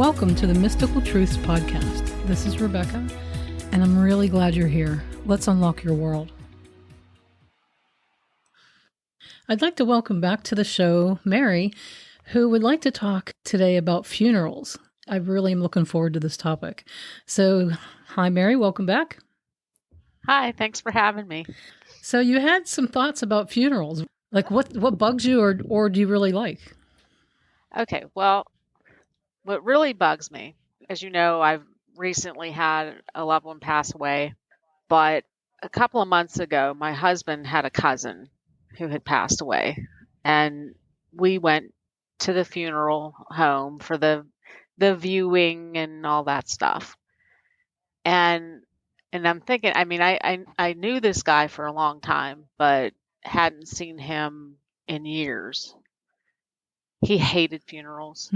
Welcome to the Mystical Truths Podcast. This is Rebecca, and I'm really glad you're here. Let's unlock your world. I'd like to welcome back to the show Mary, who would like to talk today about funerals. I really am looking forward to this topic. So, hi Mary, welcome back. Hi, thanks for having me. So you had some thoughts about funerals. Like what bugs you or do you really like? Okay, well, what really bugs me, as you know, I've recently had a loved one pass away, but a couple of months ago, my husband had a cousin who had passed away, and we went to the funeral home for the viewing and all that stuff. And I'm thinking, I mean, I knew this guy for a long time, but hadn't seen him in years. He hated funerals.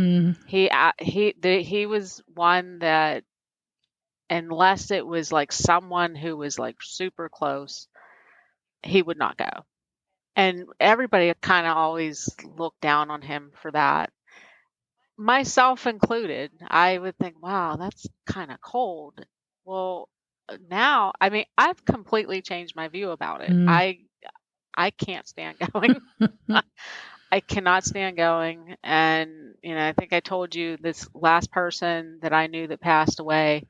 He was one that, unless it was like someone who was like super close, he would not go. And everybody kind of always looked down on him for that, myself included. I would think, wow, that's kind of cold. Well, now, I mean, I've completely changed my view about it. I can't stand going. I cannot stand going. And, you know, I think I told you this last person that I knew that passed away,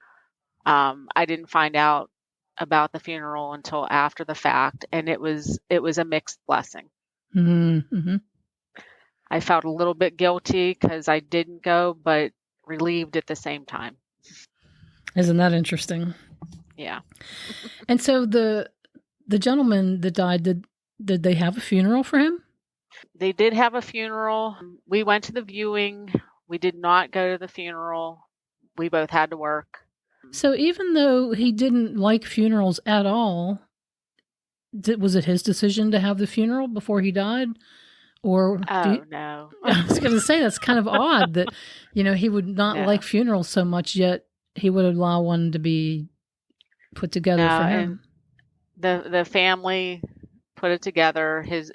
I didn't find out about the funeral until after the fact. And it was a mixed blessing. Mm-hmm. I felt a little bit guilty because I didn't go, but relieved at the same time. Isn't that interesting? Yeah. And so the gentleman that died, did they have a funeral for him? They did have a funeral. We went to the viewing. We did not go to the funeral. We both had to work. So even though he didn't like funerals at all, was it his decision to have the funeral before he died? Or no. I was going to say that's kind of odd that, you know, he would not like funerals so much, yet he would allow one to be put together for him. And the family put it together. His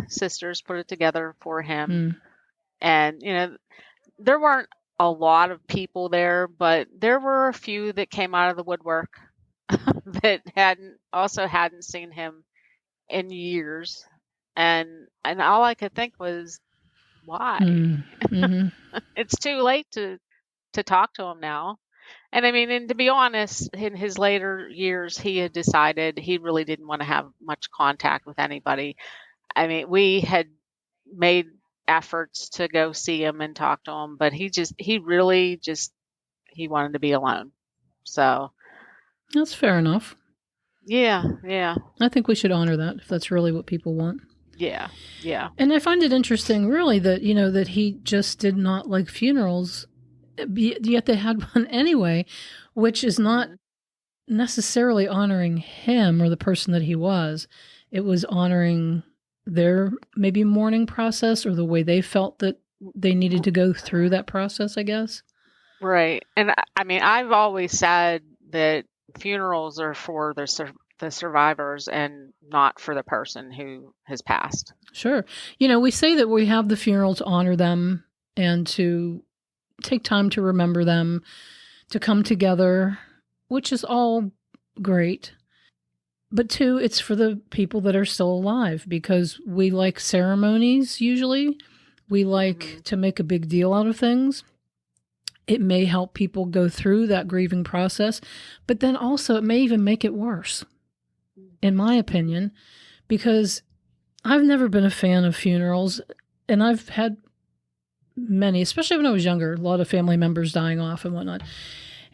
sisters put it together for him. And, you know, there weren't a lot of people there, but there were a few that came out of the woodwork that hadn't seen him in years. And all I could think was, why? Mm-hmm. It's too late to talk to him now. And I mean, and to be honest, in his later years, he had decided he really didn't want to have much contact with anybody. I mean, we had made efforts to go see him and talk to him, but he wanted to be alone. So that's fair enough. Yeah. I think we should honor that if that's really what people want. Yeah. And I find it interesting, really, that, you know, that he just did not like funerals, yet they had one anyway, which is not necessarily honoring him or the person that he was. It was honoring their maybe mourning process or the way they felt that they needed to go through that process, I guess. Right. And I mean, I've always said that funerals are for the survivors and not for the person who has passed. Sure. You know, we say that we have the funeral to honor them and to take time to remember them, to come together, which is all great. But two, it's for the people that are still alive, because we like ceremonies usually. We like to make a big deal out of things. It may help people go through that grieving process, but then also it may even make it worse, in my opinion, because I've never been a fan of funerals, and I've had many, especially when I was younger, a lot of family members dying off and whatnot.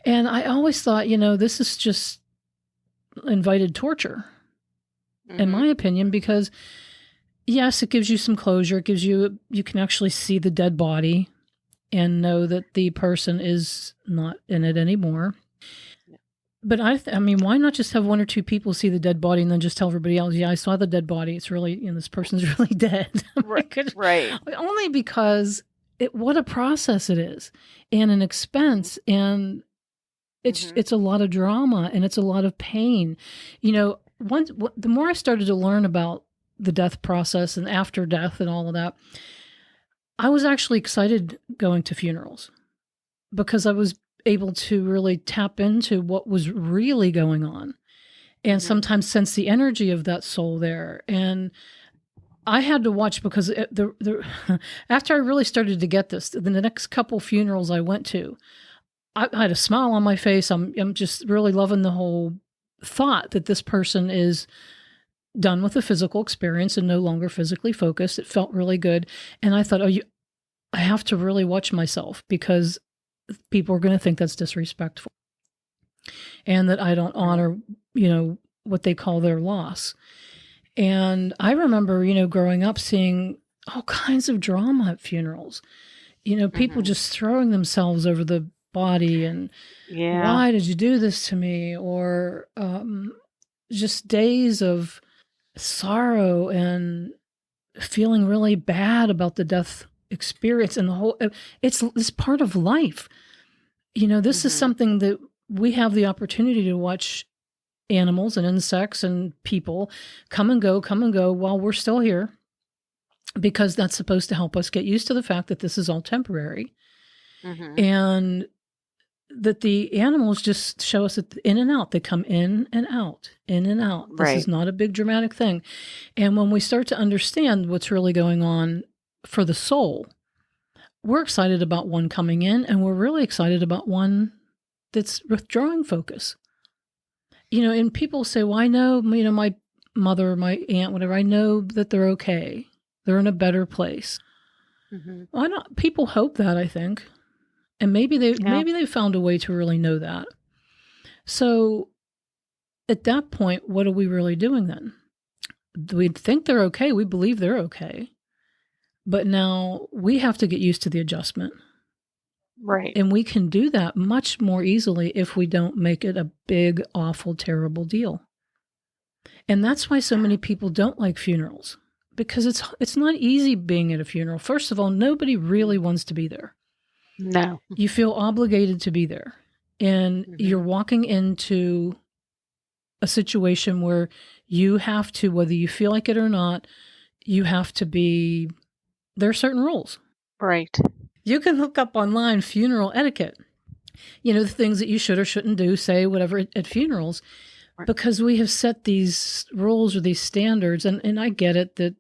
And I always thought, you know, this is just invited torture, in my opinion, because yes, it gives you some closure. It gives you can actually see the dead body and know that the person is not in it anymore. But I mean, why not just have one or two people see the dead body and then just tell everybody else, yeah, I saw the dead body. It's really, you know, this person's really dead. Right. Only because what a process it is, and an expense, and it's a lot of drama, and it's a lot of pain. You know, the more I started to learn about the death process and after death and all of that, I was actually excited going to funerals. because I was able to really tap into what was really going on and sometimes sense the energy of that soul there. And I had to watch because after I really started to get this, the next couple funerals I went to, I had a smile on my face. I'm just really loving the whole thought that this person is done with the physical experience and no longer physically focused. It felt really good. And I thought, I have to really watch myself because people are going to think that's disrespectful and that I don't honor, what they call their loss. And I remember, growing up seeing all kinds of drama at funerals, people just throwing themselves over the body and why did you do this to me? Or just days of sorrow and feeling really bad about the death experience and the whole, it's part of life. This is something that we have the opportunity to watch animals and insects and people come and go while we're still here, because that's supposed to help us get used to the fact that this is all temporary. And that the animals just show us that in and out, they come in and out, in and out. This is not a big dramatic thing. And when we start to understand what's really going on for the soul, we're excited about one coming in, and we're really excited about one that's withdrawing focus. And people say, well, I know, my mother, my aunt, whatever, I know that they're okay. They're in a better place. Why not? People hope that, I think. And maybe they found a way to really know that. So at that point, what are we really doing then? We think they're okay. We believe they're okay. But now we have to get used to the adjustment. Right. And we can do that much more easily if we don't make it a big, awful, terrible deal. And that's why so many people don't like funerals, because it's not easy being at a funeral. First of all, nobody really wants to be there. No. You feel obligated to be there. And you're walking into a situation where you have to, whether you feel like it or not, you have to be, there are certain rules. Right. You can look up online funeral etiquette, the things that you should or shouldn't do, say, whatever at funerals, because we have set these rules or these standards. And I get it that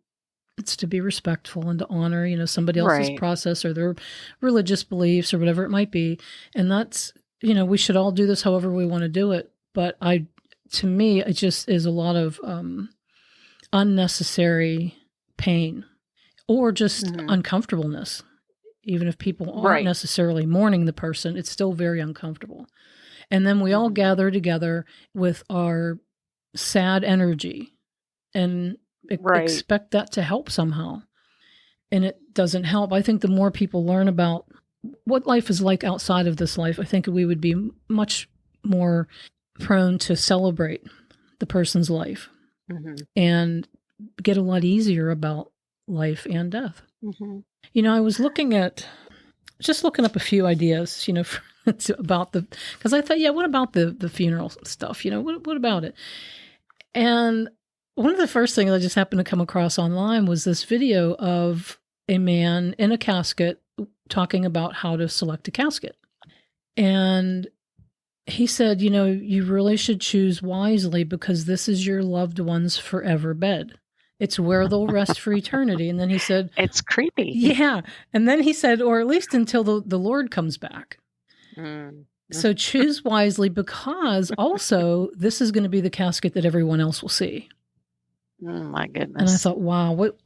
it's to be respectful and to honor, somebody else's process or their religious beliefs or whatever it might be. And that's, we should all do this however we want to do it. But to me, it just is a lot of unnecessary pain or just uncomfortableness. Even if people aren't necessarily mourning the person, it's still very uncomfortable. And then we all gather together with our sad energy and expect that to help somehow. And it doesn't help. I think the more people learn about what life is like outside of this life, I think we would be much more prone to celebrate the person's life and get a lot easier about life and death. I was looking up a few ideas, about because I thought, what about the funeral stuff? What about it? And one of the first things I just happened to come across online was this video of a man in a casket talking about how to select a casket. And he said, you really should choose wisely because this is your loved one's forever bed. It's where they'll rest for eternity. And then he said, it's creepy. Yeah. And then he said, or at least until the Lord comes back. So choose wisely, because also this is going to be the casket that everyone else will see. Oh my goodness. And I thought, wow, what,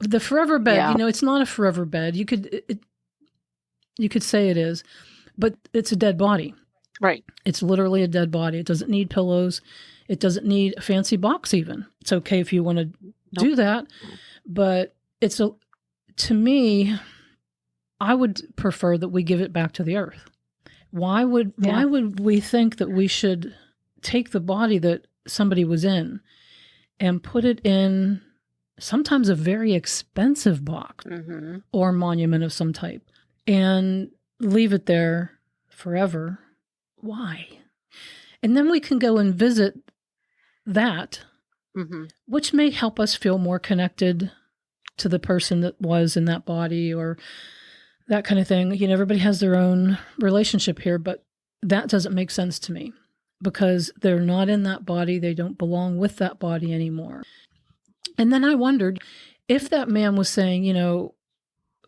the forever bed, it's not a forever bed. You could say it is, but it's a dead body. Right. It's literally a dead body. It doesn't need pillows. It doesn't need a fancy box even. It's okay if you want to do that, but to me, I would prefer that we give it back to the earth. Why would we think that we should take the body that somebody was in and put it in sometimes a very expensive box or monument of some type and leave it there forever? Why? And then we can go and visit that, which may help us feel more connected to the person that was in that body, or that kind of thing. Everybody has their own relationship here, but that doesn't make sense to me because they're not in that body. They don't belong with that body anymore. And then I wondered if that man was saying,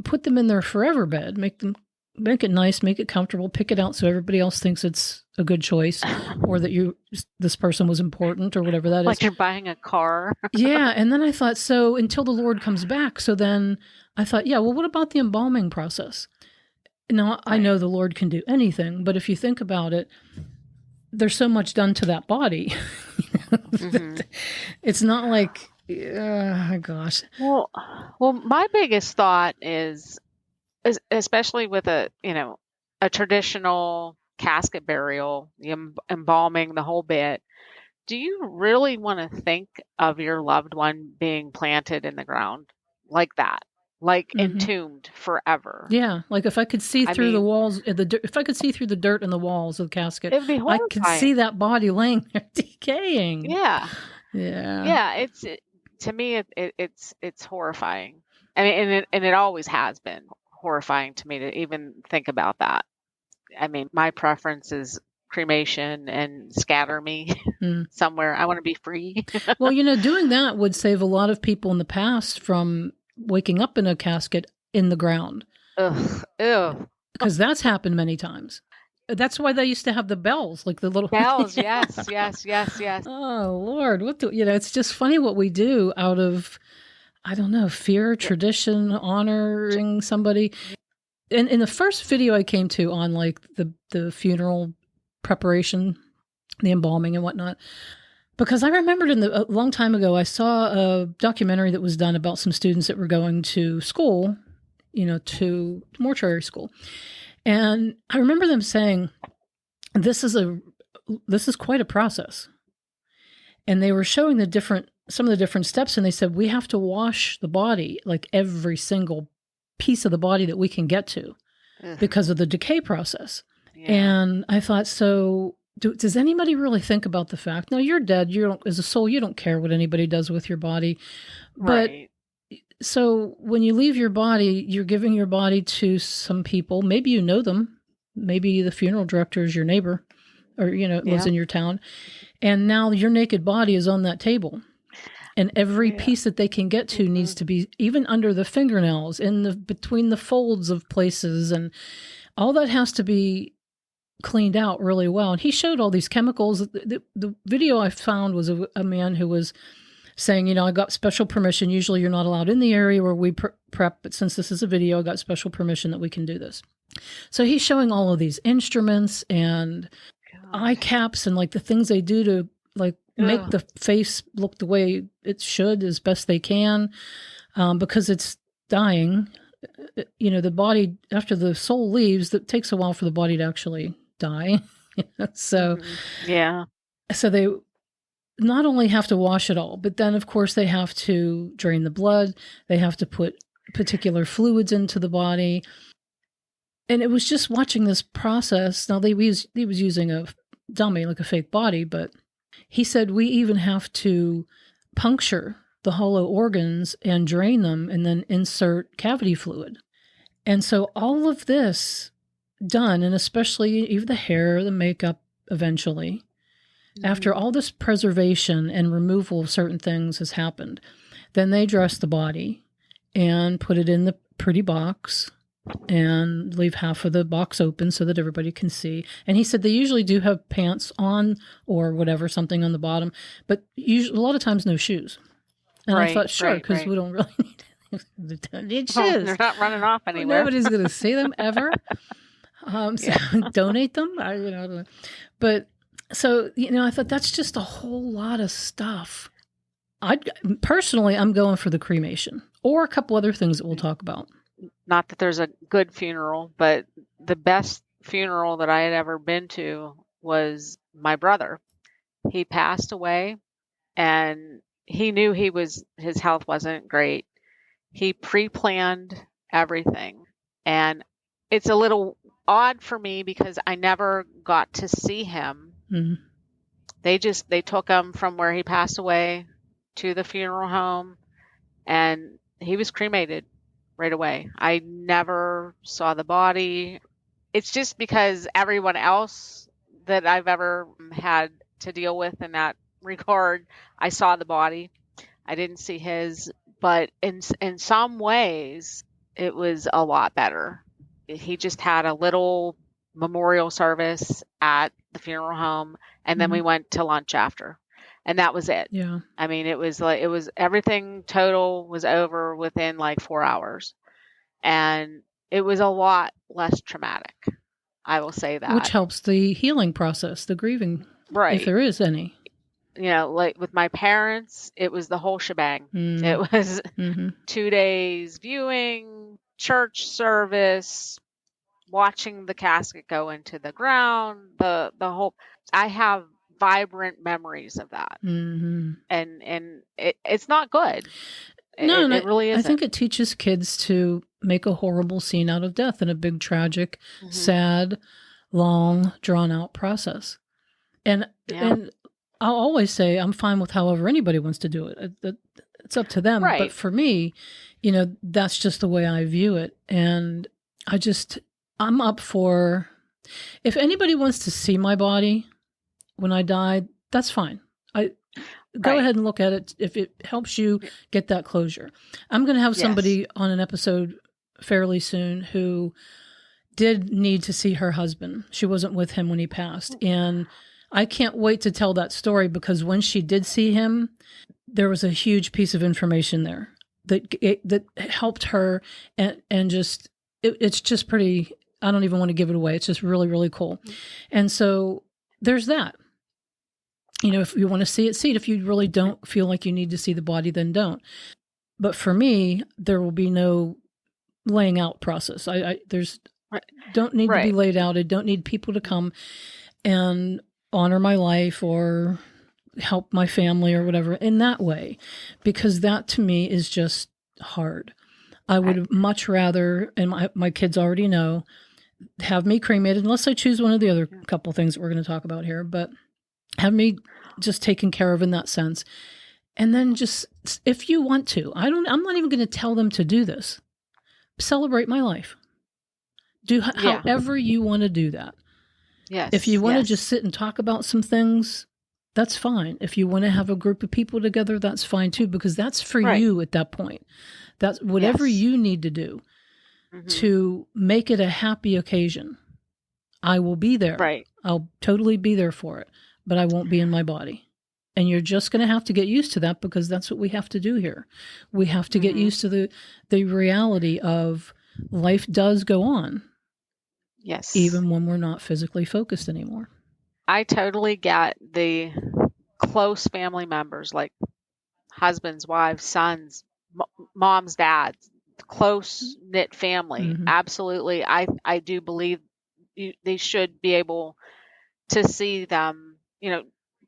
put them in their forever bed, make it nice, make it comfortable, pick it out so everybody else thinks it's a good choice or that this person was important or whatever that is. Like you're buying a car. Yeah. And then I thought, so until the Lord comes back. So then I thought, yeah, well, what about the embalming process? Now, right. I know the Lord can do anything, but if you think about it, there's so much done to that body. Mm-hmm. It's not like, gosh. Well, my biggest thought is especially with a traditional casket burial, the embalming, the whole bit. Do you really want to think of your loved one being planted in the ground like that? Like mm-hmm. entombed forever. Yeah, like if I could see through the walls, if I could see through the dirt in the walls of the casket, it'd be horrifying. I could see that body laying there decaying. Yeah, yeah. To me, it's horrifying. I mean, and it always has been horrifying to me to even think about that. I mean, my preference is cremation and scatter me somewhere. I want to be free. Well, doing that would save a lot of people in the past from waking up in a casket in the ground. Ugh. Ew. Because that's happened many times. That's why they used to have the bells, like the little bells. Yes. Oh Lord, it's just funny what we do out of, I don't know, fear, tradition, honoring somebody. And in the first video I came to on like the funeral preparation, the embalming and whatnot, because I remembered a long time ago, I saw a documentary that was done about some students that were going to school, to mortuary school. And I remember them saying, this is quite a process. And they were showing some of the different steps. And they said, we have to wash the body, like every single piece of the body that we can get to because of the decay process. Yeah. And I thought, so does anybody really think about the fact, no, you're dead. As a soul, you don't care what anybody does with your body. But right. So when you leave your body, you're giving your body to some people. Maybe you know them. Maybe the funeral director is your neighbor or, lives in your town. And now your naked body is on that table. And every piece that they can get to needs to be even under the fingernails, between the folds of places. And all that has to be cleaned out really well. And he showed all these chemicals. The video I found was a man who was saying, I got special permission. Usually you're not allowed in the area where we prep, but since this is a video, I got special permission that we can do this. So he's showing all of these instruments and eye caps and like the things they do to like make the face look the way it should as best they can, because it's dying. The body, after the soul leaves, it takes a while for the body to actually die. So, yeah. So they not only have to wash it all, but then of course they have to drain the blood. They have to put particular fluids into the body. And it was just watching this process. Now he was using a dummy, like a fake body, but he said we even have to puncture the hollow organs and drain them and then insert cavity fluid. And so all of this done, and especially even the hair, the makeup eventually, after all this preservation and removal of certain things has happened, then they dress the body and put it in the pretty box and leave half of the box open so that everybody can see. And he said they usually do have pants on or whatever, something on the bottom, but usually, a lot of times no shoes. And I thought, sure, because we don't really need shoes. They're not running off anywhere. Nobody's going to see them ever. Donate them. I don't know. But so, I thought that's just a whole lot of stuff. Personally, I'm going for the cremation or a couple other things that we'll talk about. Not that there's a good funeral, but the best funeral that I had ever been to was my brother. He passed away and he knew his health wasn't great. He pre-planned everything. And it's a little odd for me because I never got to see him. Mm-hmm. They took him from where he passed away to the funeral home and he was cremated. right away. I never saw the body. It's just because everyone else that I've ever had to deal with in that regard, I saw the body. I didn't see his, but in some ways, it was a lot better. He just had a little memorial service at the funeral home, and then we went to lunch after, and that was it. Yeah. I mean, it was like, it was everything total was over within like 4 hours, and it was a lot less traumatic. I will say Which that. helps the healing process, the grieving, if Right. there is any. You know, like with my parents, it was the whole shebang. It was 2 days viewing, church service, watching the casket go into the ground, the whole. I have vibrant memories of that, and it's not good. No, and It really I isn't. think it teaches kids to make a horrible scene out of death in a big, tragic, sad, long, drawn out process. And I'll always say I'm fine with however anybody wants to do it. It's up to them. Right. But for me, you know, that's just the way I view it. And I'm up for, if anybody wants to see my body when I die, that's fine. Go ahead and look at it if it helps you get that closure. I'm going to have somebody on an episode fairly soon who did need to see her husband. She wasn't with him when he passed. And I can't wait to tell that story, because when she did see him, there was a huge piece of information there that helped her, and just it's just pretty. I don't even want to give it away. It's just really, really cool. And so there's that. You know, if you want to see it, see it. If you really don't feel like you need to see the body, then don't. But for me, there will be no laying out process. Don't need to be laid out. I don't need people to come and honor my life or help my family or whatever in that way, because that to me is just hard. I would much rather, and my kids already know, have me cremated, unless I choose one of the other couple things that we're going to talk about here, but have me just taken care of in that sense. And then just, if you want to, I'm not even going to tell them to do this. Celebrate my life. Do however you want to do that. Yes. If you want to just sit and talk about some things, that's fine. If you want to have a group of people together, that's fine too, because that's for you at that point. That's whatever you need to do to make it a happy occasion. I will be there. Right. I'll totally be there for it, but I won't be in my body. And you're just going to have to get used to that, because that's what we have to do here. We have to get used to the reality of life does go on. Yes. Even when we're not physically focused anymore. I totally get the close family members, like husbands, wives, sons, moms, dads, close knit family. Absolutely. I do believe they should be able to see them, you know,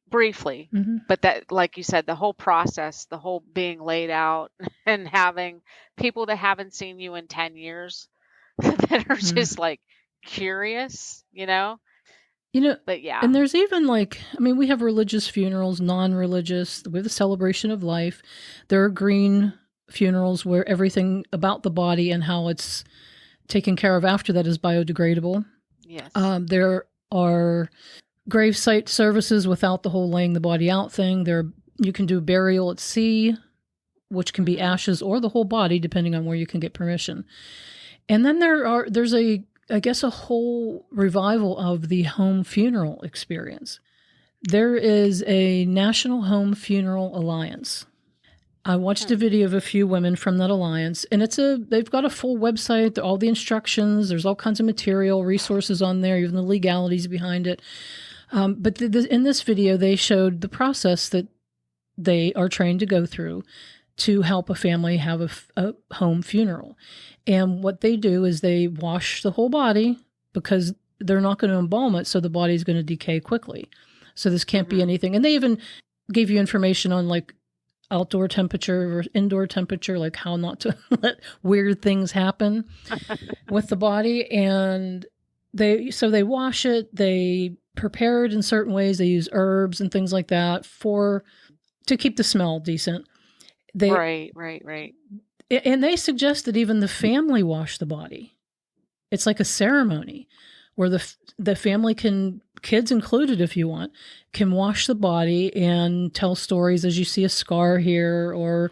briefly, but that, like you said, the whole process, the whole being laid out and having people that haven't seen you in 10 years that are just like curious, you know, but yeah. And there's even we have religious funerals, non-religious, we have the celebration of life. There are green funerals where everything about the body and how it's taken care of after that is biodegradable. Yes. There are gravesite services without the whole laying the body out thing. You can do burial at sea, which can be ashes or the whole body, depending on where you can get permission. And then there's a whole revival of the home funeral experience. There is a National Home Funeral Alliance. I watched a video of a few women from that alliance, and they've got a full website, all the instructions, there's all kinds of material, resources on there, even the legalities behind it. But in this video, they showed the process that they are trained to go through to help a family have a home funeral. And what they do is they wash the whole body, because they're not going to embalm it, so the body's going to decay quickly. So this can't be anything. And they even gave you information on outdoor temperature or indoor temperature, like how not to let weird things happen with the body. And they wash it, they prepare it in certain ways. They use herbs and things like that to keep the smell decent. Right. And they suggest that even the family wash the body. It's like a ceremony where the family can, kids included if you want, can wash the body and tell stories as you see a scar here or,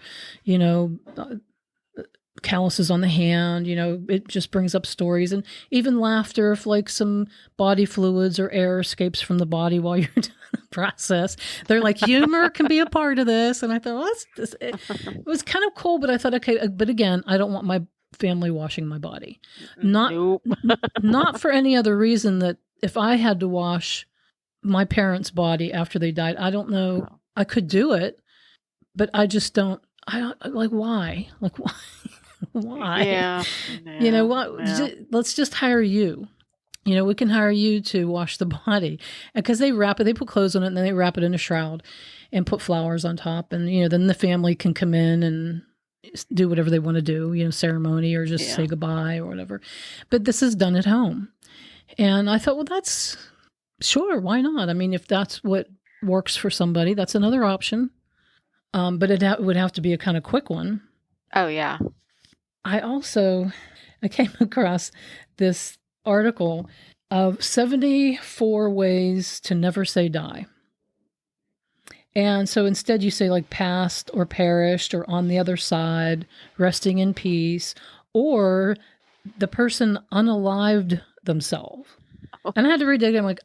calluses on the hand, it just brings up stories and even laughter if like some body fluids or air escapes from the body while you're doing the process. They're like, humor can be a part of this. And I thought, well, it was kind of cool, but I thought, okay, but again, I don't want my family washing my body. Nope. Not for any other reason that if I had to wash my parents' body after they died, I don't know, I could do it, but I just don't, like, why? Like, why? Why? Yeah. What? Yeah. Let's just hire you. We can hire you to wash the body. Because they wrap it, they put clothes on it and then they wrap it in a shroud and put flowers on top. And, then the family can come in and do whatever they want to do, ceremony or just say goodbye or whatever. But this is done at home. And I thought, well, that's sure. Why not? I mean, if that's what works for somebody, that's another option. But it would have to be a kind of quick one. Oh, yeah. I came across this article of 74 ways to never say die. And so instead you say like passed or perished or on the other side, resting in peace, or the person unalived themselves. Oh. And I had to read it. I'm like,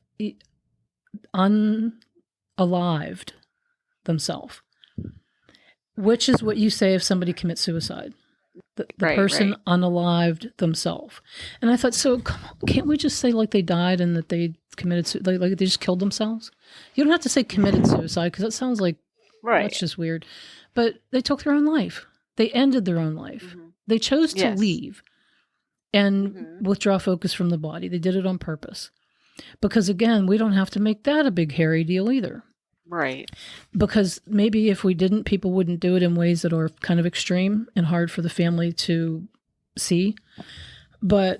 unalived themselves, which is what you say if somebody commits suicide. The person unalived themselves. And I thought, so can't we just say like they died and that they committed, like they just killed themselves? You don't have to say committed suicide because that sounds like, that's just weird. But they took their own life. They ended their own life. Mm-hmm. They chose to leave and withdraw focus from the body. They did it on purpose. Because again, we don't have to make that a big hairy deal either. Right. Because maybe if we didn't, people wouldn't do it in ways that are kind of extreme and hard for the family to see. But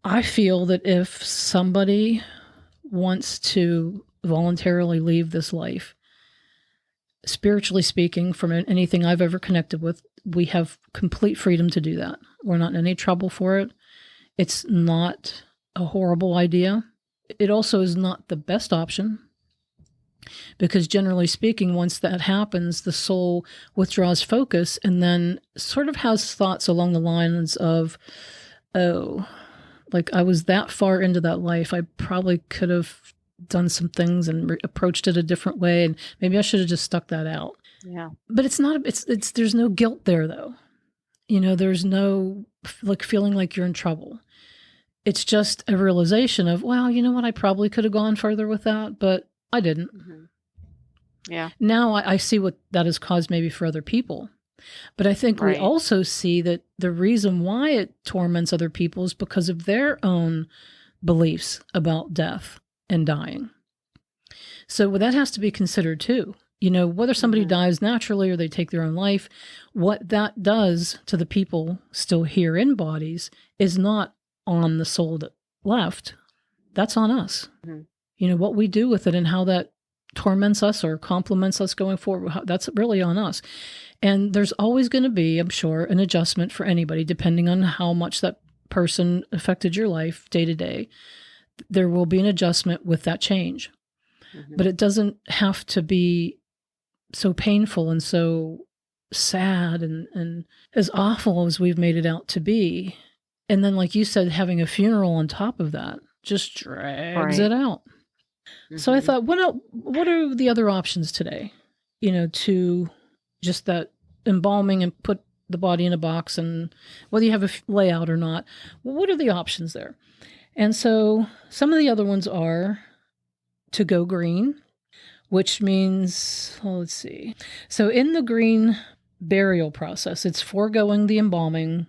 I feel that if somebody wants to voluntarily leave this life, spiritually speaking, from anything I've ever connected with, we have complete freedom to do that. We're not in any trouble for it. It's not a horrible idea. It also is not the best option. Because generally speaking, once that happens, the soul withdraws focus and then sort of has thoughts along the lines of, oh, like I was that far into that life, I probably could have done some things and approached it a different way, and maybe I should have just stuck that out. Yeah. But it's not, it's there's no guilt there though. There's no like feeling like you're in trouble. It's just a realization of, well, you know what, I probably could have gone further with that, but I didn't. Mm-hmm. Yeah. Now I see what that has caused maybe for other people. But I think we also see that the reason why it torments other people is because of their own beliefs about death and dying. So that has to be considered too. Whether somebody dies naturally or they take their own life, what that does to the people still here in bodies is not on the soul that left. That's on us. Mm-hmm. What we do with it and how that torments us or compliments us going forward, that's really on us. And there's always going to be, I'm sure, an adjustment for anybody, depending on how much that person affected your life day to day. There will be an adjustment with that change. Mm-hmm. But it doesn't have to be so painful and so sad and as awful as we've made it out to be. And then, like you said, having a funeral on top of that just drags it out. Mm-hmm. So I thought, what are the other options today? To just that embalming and put the body in a box, and whether you have a layout or not, what are the options there? And so some of the other ones are to go green, which means, let's see. So in the green burial process, it's foregoing the embalming,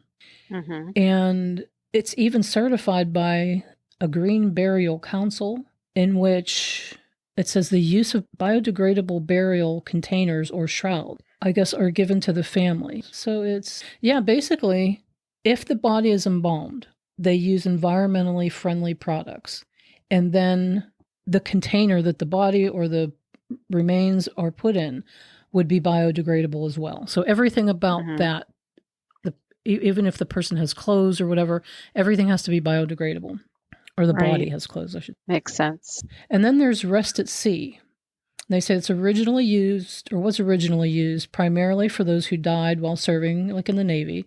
and it's even certified by a green burial council, in which it says the use of biodegradable burial containers or shroud, I guess, are given to the family. So it's, basically, if the body is embalmed, they use environmentally friendly products. And then the container that the body or the remains are put in would be biodegradable as well. So everything about that even if the person has clothes or whatever, everything has to be biodegradable, or the Right. body has clothes, I should. Makes sense. And then there's rest at sea. They say it's originally used, or was originally used, primarily for those who died while serving, like in the Navy.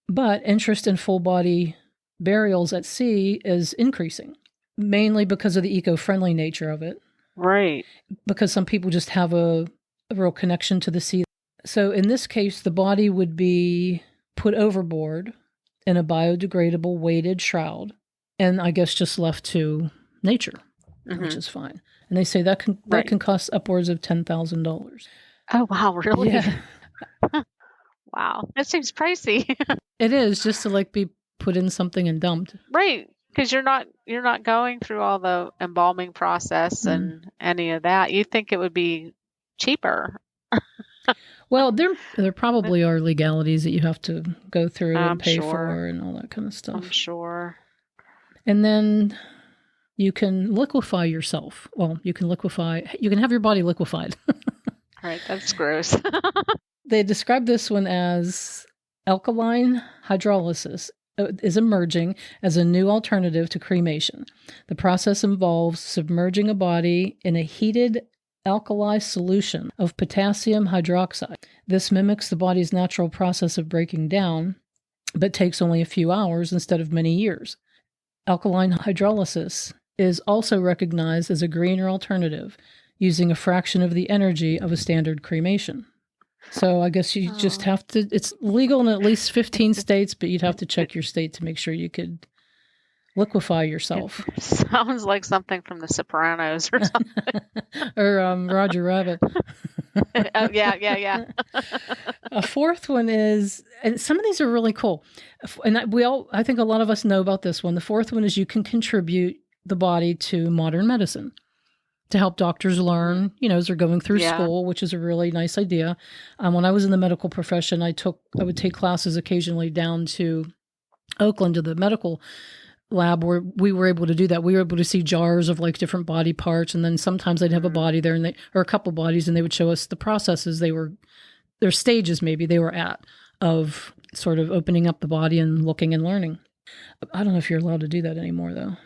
But interest in full body burials at sea is increasing, mainly because of the eco-friendly nature of it. Right. Because some people just have a real connection to the sea. So in this case, the body would be put overboard in a biodegradable weighted shroud, and I guess just left to nature, which is fine. And they say that can cost upwards of $10,000. Oh, wow, really? Yeah. Wow, that seems pricey. It is, just to like be put in something and dumped. Right, because you're not going through all the embalming process and any of that. You'd think it would be cheaper. Well, there probably are legalities that you have to go through and pay sure. for and all that kind of stuff. I'm sure. And then you can liquefy yourself. Well, you can have your body liquefied. Right, that's gross. They describe this one as alkaline hydrolysis is emerging as a new alternative to cremation. The process involves submerging a body in a heated alkali solution of potassium hydroxide. This mimics the body's natural process of breaking down, but takes only a few hours instead of many years. Alkaline hydrolysis is also recognized as a greener alternative, using a fraction of the energy of a standard cremation. So I guess you just have to, it's legal in at least 15 states, but you'd have to check your state to make sure you could liquefy yourself. It sounds like something from The Sopranos or something. Or Roger Rabbit. Oh, yeah. A fourth one is, and some of these are really cool. And I think a lot of us know about this one. The fourth one is you can contribute the body to modern medicine to help doctors learn, as they're going through school, which is a really nice idea. When I was in the medical profession, I would take classes occasionally down to Oakland to the medical lab where we were able to do that. We were able to see jars of like different body parts, and then sometimes they'd have a body there or a couple bodies, and they would show us the processes their stages maybe they were at of sort of opening up the body and looking and learning. I don't know if you're allowed to do that anymore though.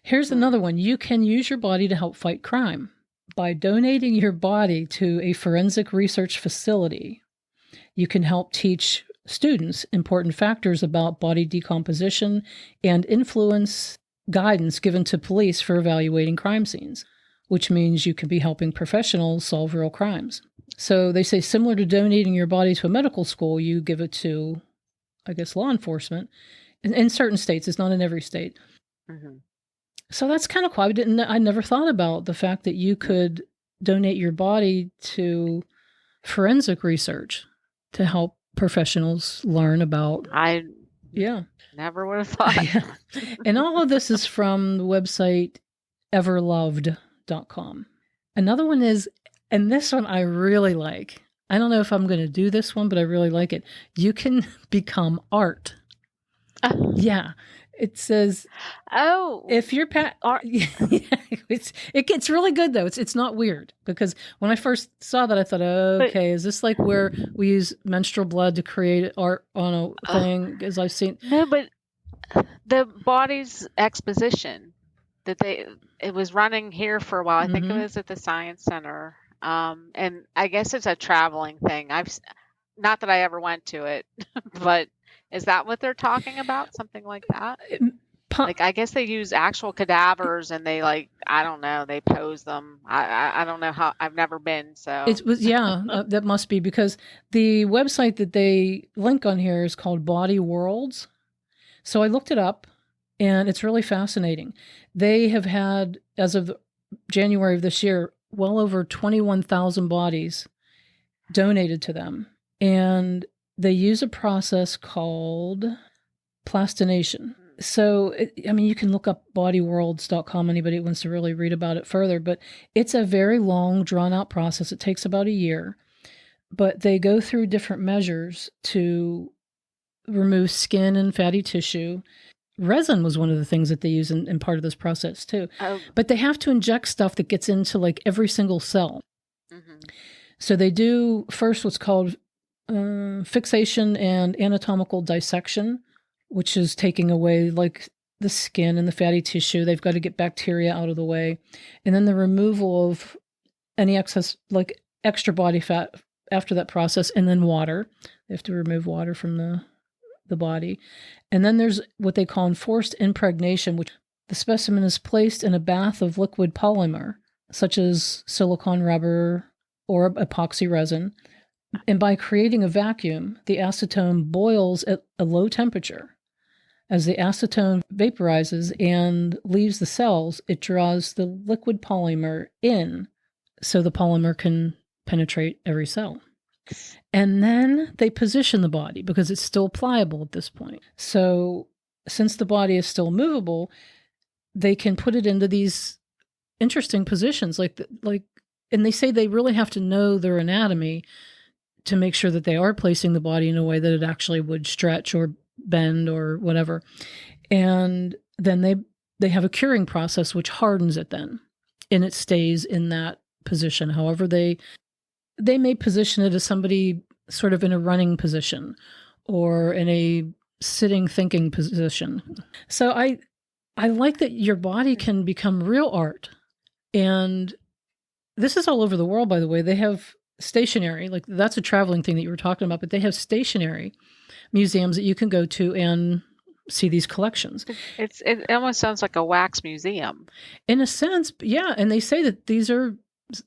Here's another one. You can use your body to help fight crime by donating your body to a forensic research facility. You can help teach students important factors about body decomposition and influence guidance given to police for evaluating crime scenes, which means you can be helping professionals solve real crimes. So they say similar to donating your body to a medical school, you give it to, I guess, law enforcement. In certain states, it's not in every state. Mm-hmm. So that's kind of cool. I never thought about the fact that you could donate your body to forensic research to help professionals learn about. Never would have thought. Yeah. And all of this is from the website everloved.com. Another one is, and this one I really like. I don't know if I'm going to do this one, but I really like it. You can become art. Yeah. It says, if you're it gets really good though. It's not weird, because when I first saw that, I thought, okay, is this like where we use menstrual blood to create art on a thing? As I've seen. No, but the body's exposition it was running here for a while. I think it was at the Science Center. And I guess it's a traveling thing. Not that I ever went to it, but is that what they're talking about? Something like that? Like, I guess they use actual cadavers and they I don't know, they pose them. I don't know how, I've never been, so. That must be, because the website that they link on here is called Body Worlds. So I looked it up and it's really fascinating. They have had, as of January of this year, well over 21,000 bodies donated to them. And they use a process called plastination. So, you can look up bodyworlds.com, anybody who wants to really read about it further, but it's a very long, drawn-out process. It takes about a year, but they go through different measures to remove skin and fatty tissue. Resin was one of the things that they use in part of this process, too. Oh. But they have to inject stuff that gets into, every single cell. Mm-hmm. So they do, first, what's called fixation and anatomical dissection, which is taking away like the skin and the fatty tissue. They've got to get bacteria out of the way. And then the removal of any excess, like extra body fat after that process, and then water. They have to remove water from the body. And then there's what they call enforced impregnation, which the specimen is placed in a bath of liquid polymer, such as silicone rubber or epoxy resin. And by creating a vacuum, the acetone boils at a low temperature. As the acetone vaporizes and leaves the cells, it draws the liquid polymer in so the polymer can penetrate every cell. And then they position the body because it's still pliable at this point. So since the body is still movable, they can put it into these interesting positions. And they say they really have to know their anatomy to make sure that they are placing the body in a way that it actually would stretch or bend or whatever. And then they have a curing process which hardens it then, and it stays in that position. However, they may position it as somebody sort of in a running position or in a sitting thinking position. So I like that your body can become real art. And this is all over the world, by the way. They have stationary, like that's a traveling thing that you were talking about, but they have stationary museums that you can go to and see these collections. It almost sounds like a wax museum. In a sense, yeah. And they say that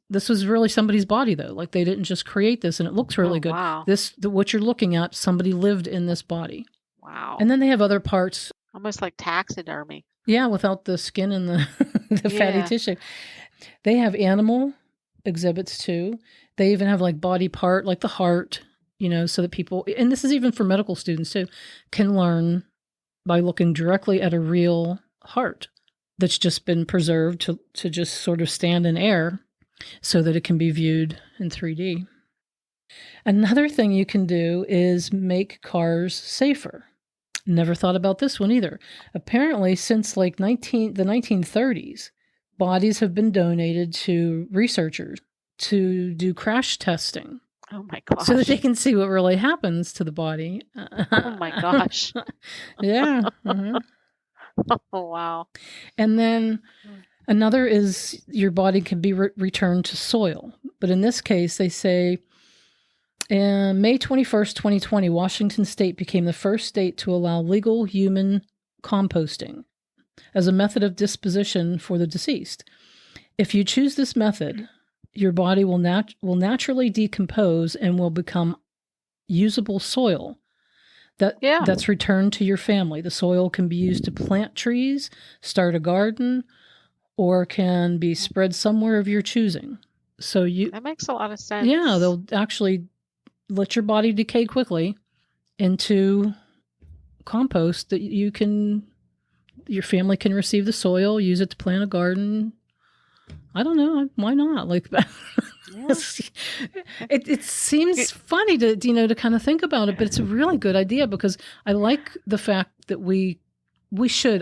this was really somebody's body, though. Like they didn't just create this, and it looks really good. Wow. What you're looking at, somebody lived in this body. Wow. And then they have other parts. Almost like taxidermy. Yeah, without the skin and the fatty tissue. They have animal exhibits too. They even have like body part, like the heart, so that people, and this is even for medical students too, can learn by looking directly at a real heart that's just been preserved to just sort of stand in air so that it can be viewed in 3D. Another thing you can do is make cars safer. Never thought about this one either. Apparently, since like the 1930s, bodies have been donated to researchers to do crash testing. Oh my gosh. So that they can see what really happens to the body. Oh my gosh. Yeah. Uh-huh. Oh, wow. And then another is your body can be returned to soil. But in this case, they say, May 21st, 2020, Washington State became the first state to allow legal human composting as a method of disposition for the deceased. If you choose this method, your body will naturally decompose and will become usable soil that's returned to your family. The soil can be used to plant trees, start a garden, or can be spread somewhere of your choosing. So that makes a lot of sense. Yeah, they'll actually let your body decay quickly into compost that your family can receive the soil, use it to plant a garden. I don't know. Why not? Like, yeah. It seems funny to kind of think about it, but it's a really good idea because I like the fact that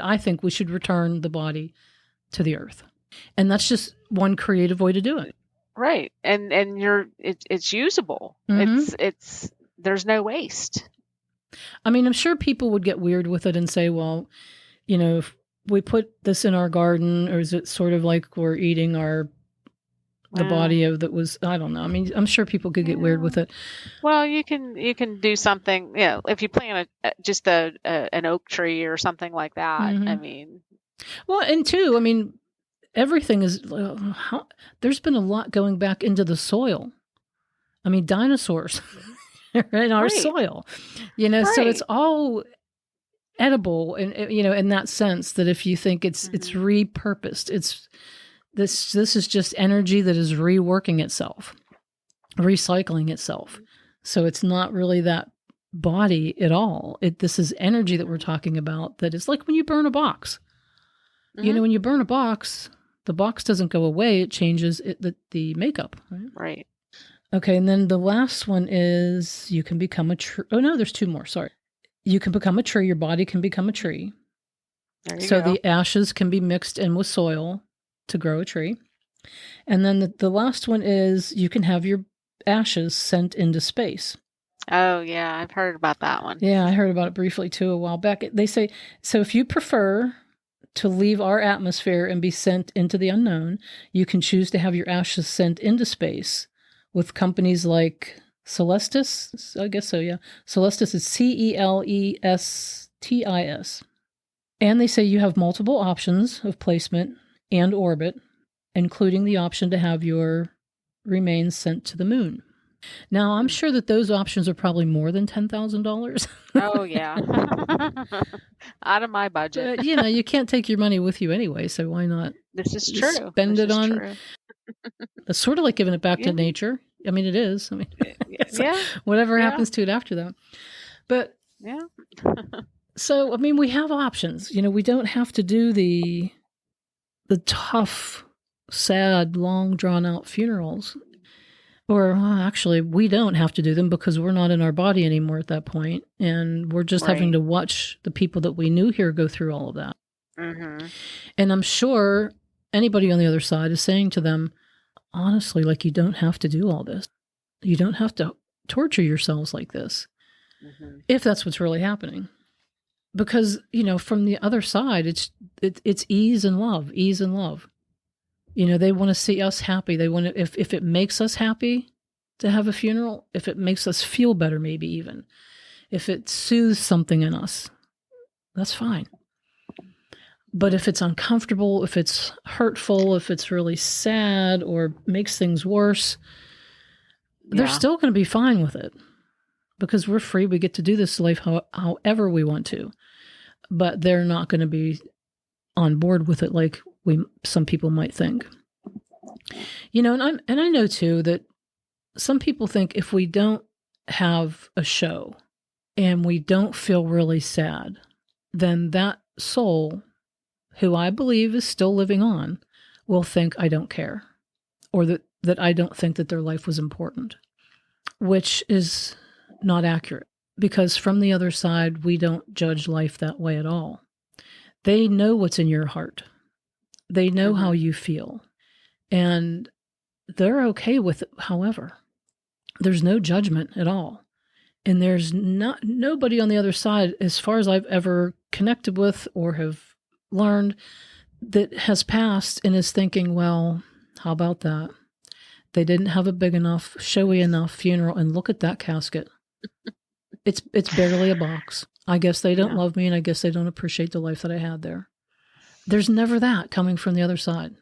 I think we should return the body to the earth. And that's just one creative way to do it. Right. And it's usable. Mm-hmm. There's no waste. I mean, I'm sure people would get weird with it and say, well, if we put this in our garden, or is it sort of like we're eating the body of that was, I don't know. I mean, I'm sure people could get weird with it. Well, you can do something, if you plant just an oak tree or something like that. Mm-hmm. I mean, well, and two, I mean, everything is, there's been a lot going back into the soil. I mean, dinosaurs are in our soil, so it's all edible, and in that sense that if you think it's repurposed, this is just energy that is reworking itself, recycling itself. So it's not really that body at all. This is energy that we're talking about, that is like when you burn a box. Mm-hmm. When you burn a box, the box doesn't go away, it changes the makeup. Right. Okay, and then the last one is you can become a tree. Oh no, there's two more, sorry. You can become a tree. Your body can become a tree. There you go. The ashes can be mixed in with soil to grow a tree. And then the last one is you can have your ashes sent into space. Oh, yeah, I've heard about that one. Yeah, I heard about it briefly too a while back. They say, so if you prefer to leave our atmosphere and be sent into the unknown, you can choose to have your ashes sent into space with companies like Celestis. I guess so, yeah. Celestis is Celestis. And they say you have multiple options of placement and orbit, including the option to have your remains sent to the moon. Now, I'm sure that those options are probably more than $10,000. Oh, yeah. Out of my budget. But, you can't take your money with you anyway, so why not This is true. spend This it is on? true. It's sort of like giving it back Yeah. to nature. I mean, it is. I mean, Yeah. whatever Yeah. happens to it after that. But Yeah. so, I mean, we have options. We don't have to do the tough, sad, long, drawn out funerals. Or actually, we don't have to do them because we're not in our body anymore at that point, and we're just having Right. to watch the people that we knew here go through all of that. Mm-hmm. And I'm sure anybody on the other side is saying to them, honestly, like, you don't have to do all this. You don't have to torture yourselves like this, Mm-hmm. if that's what's really happening. Because, from the other side, it's ease and love, ease and love. They want to see us happy. They want to, if it makes us happy to have a funeral, if it makes us feel better, maybe even, if it soothes something in us, that's fine. But if it's uncomfortable, if it's hurtful, if it's really sad or makes things worse, they're still going to be fine with it because we're free. We get to do this life however we want to, but they're not going to be on board with it like some people might think. And I know too that some people think if we don't have a show and we don't feel really sad, then that soul, who I believe is still living on, will think I don't care, or that I don't think that their life was important, which is not accurate, because from the other side, we don't judge life that way at all. They know what's in your heart. They know how you feel, and they're okay with it. However, there's no judgment at all. And there's nobody on the other side, as far as I've ever connected with or have learned, that has passed and is thinking, well, how about that? They didn't have a big enough, showy enough funeral, and look at that casket. It's barely a box. I guess they don't love me, and I guess they don't appreciate the life that I had there. There's never that coming from the other side.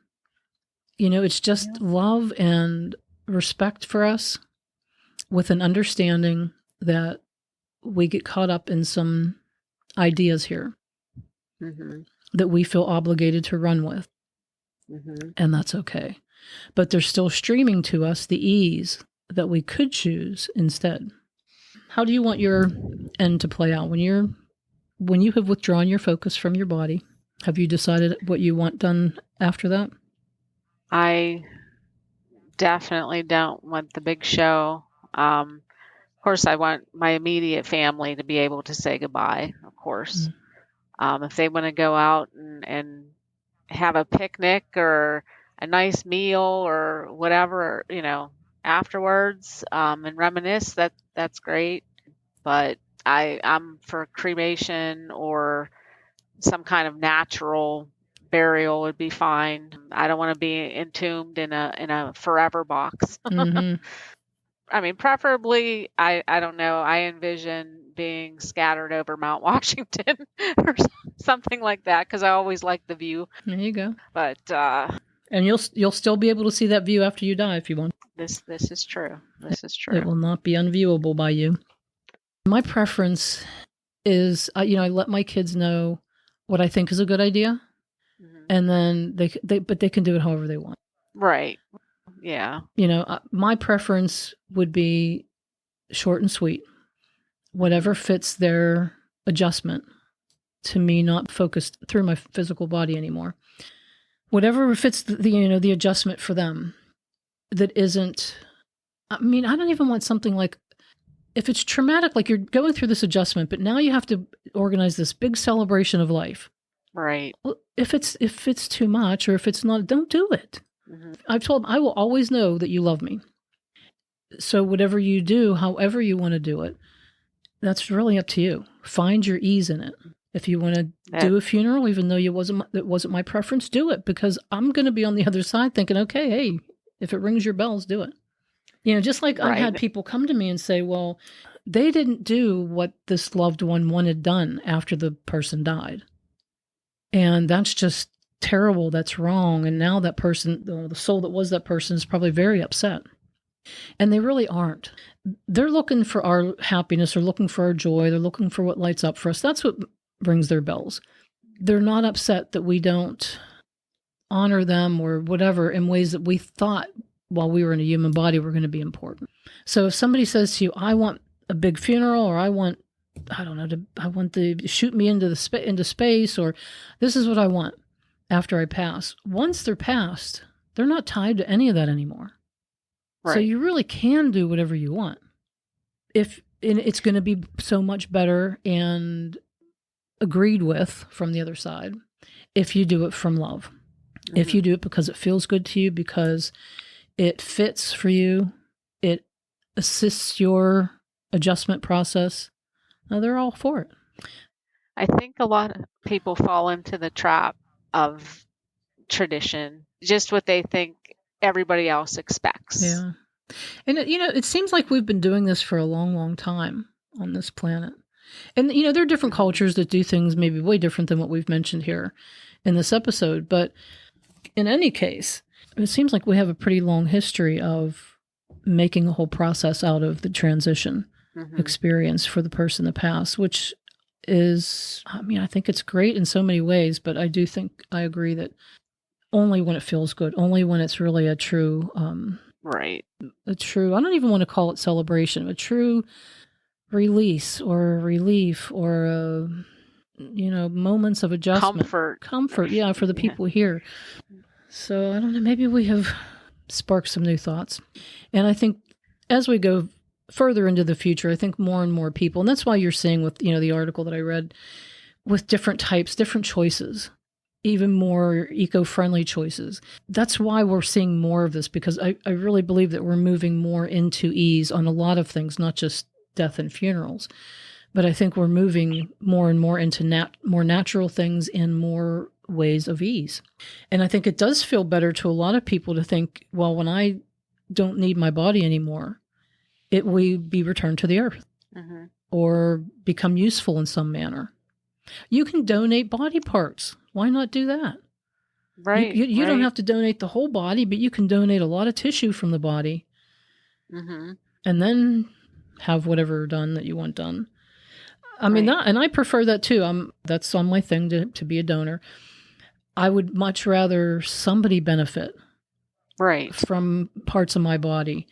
It's just love and respect for us, with an understanding that we get caught up in some ideas here that we feel obligated to run with. And that's okay. But they're still streaming to us the ease that we could choose instead. How do you want your end to play out? When you have withdrawn your focus from your body, have you decided what you want done after that? I definitely don't want the big show. Of course, I want my immediate family to be able to say goodbye, of course. If they want to go out and have a picnic or a nice meal or whatever, afterwards, and reminisce, that's great. But I'm for cremation or some kind of natural burial would be fine. I don't want to be entombed in a forever box. I mean, preferably, I don't know. I envision being scattered over Mount Washington or something like that, because I always like the view. There you go. But and you'll still be able to see that view after you die if you want. This is true. This is true. It will not be unviewable by you. My preference is, I let my kids know what I think is a good idea, and then they can do it however they want. Right. Yeah. My preference would be short and sweet, whatever fits their adjustment to me not focused through my physical body anymore. Whatever fits the adjustment for them that isn't, I mean, I don't even want something like, if it's traumatic, like you're going through this adjustment, but now you have to organize this big celebration of life. Right. Well, if it's too much, or if it's not, don't do it. I've told them, I will always know that you love me. So whatever you do, however you want to do it, that's really up to you. Find your ease in it. If you want to do a funeral, even though it wasn't my preference, do it, because I'm going to be on the other side thinking, okay, hey, if it rings your bells, do it. Just like I've had people come to me and say, well, they didn't do what this loved one wanted done after the person died. And that's just terrible. That's wrong. And now that person, the soul that was that person, is probably very upset. And they really aren't. They're looking for our happiness. They're looking for our joy. They're looking for what lights up for us. That's what rings their bells. They're not upset that we don't honor them or whatever in ways that we thought while we were in a human body were going to be important. So if somebody says to you, I want a big funeral, or I want to shoot me into space, or this is what I want after I pass. Once they're passed, they're not tied to any of that anymore. Right. So you really can do whatever you want. And it's going to be so much better and agreed with from the other side if you do it from love. Mm-hmm. If you do it because it feels good to you, because it fits for you, it assists your adjustment process, they're all for it. I think a lot of people fall into the trap of tradition, just what they think everybody else expects. Yeah. And, it seems like we've been doing this for a long, long time on this planet. And, there are different cultures that do things maybe way different than what we've mentioned here in this episode. But in any case, it seems like we have a pretty long history of making a whole process out of the transition experience for the person that passed, which is, I think it's great in so many ways, but I do think I agree that only when it feels good, only when it's really a true, right. I don't even want to call it celebration, a true release or relief or, moments of adjustment. Comfort, yeah, for the people here. So I don't know, maybe we have sparked some new thoughts. And I think as we go further into the future, I think more and more people, and that's why you're seeing with, the article that I read, with different types, different choices, even more eco-friendly choices. That's why we're seeing more of this, because I really believe that we're moving more into ease on a lot of things, not just death and funerals. But I think we're moving more and more into more natural things and more ways of ease. And I think it does feel better to a lot of people to think, well, when I don't need my body anymore, it will be returned to the earth or become useful in some manner. You can donate body parts. Why not do that? Right. You don't have to donate the whole body, but you can donate a lot of tissue from the body and then have whatever done that you want done. I mean, and I prefer that too. That's on my thing to be a donor. I would much rather somebody benefit from parts of my body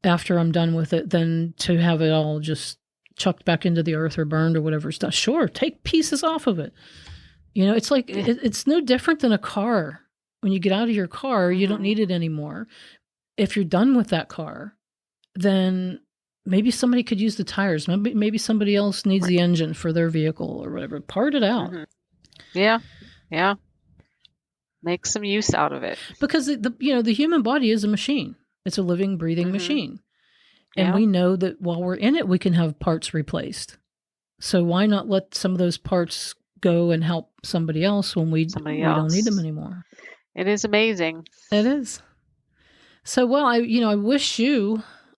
after I'm done with it than to have it all just chucked back into the earth or burned or whatever stuff. Sure, take pieces off of it. It's like it's no different than a car. When you get out of your car, you don't need it anymore. If you're done with that car, then maybe somebody could use the tires. Maybe somebody else needs the engine for their vehicle or whatever. Part it out. Yeah. Make some use out of it. Because the human body is a machine. It's a living, breathing machine. And we know that while we're in it, we can have parts replaced. So why not let some of those parts go and help somebody else when we don't need them anymore? It is amazing. It is. So, well, I wish you